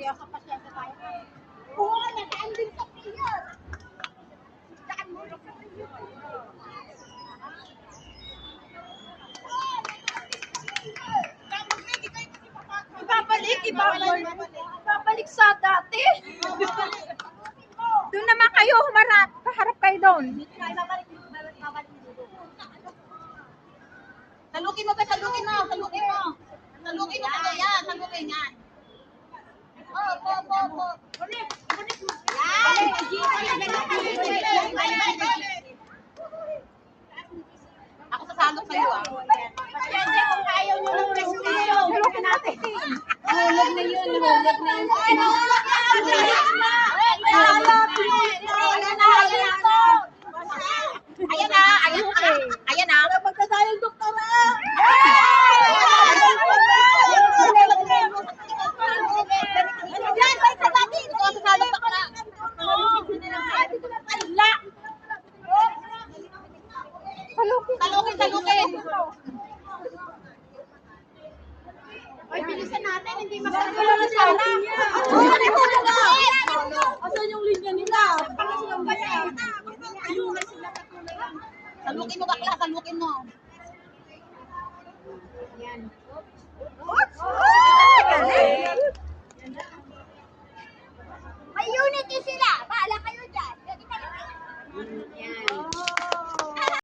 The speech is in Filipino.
Kaya sa pasyente tayo. Oo, nakaan din sa pier. Daan mo sa pier. Ibabalik sa dati. Doon naman kayo, humarap. Kaharap kayo doon. Talukin mo ba? Talukin mo. Talukin mo. Talukin mo. Yan. Talukin yan. Ulit. Ulit mo. Ako sasalok sa'yo ah. Pasyente, kung ayaw nyo ng rescue, Talukin natin. hulog na yun. Hulog na yun. Ayan na. Ayan na. Ayan na. Magkasayang doktora. Yan, balik sa dati. Ito, sasalok ako na. Talukin, talukin. Ay, bilisan natin. Hindi masarap. Wala na sana.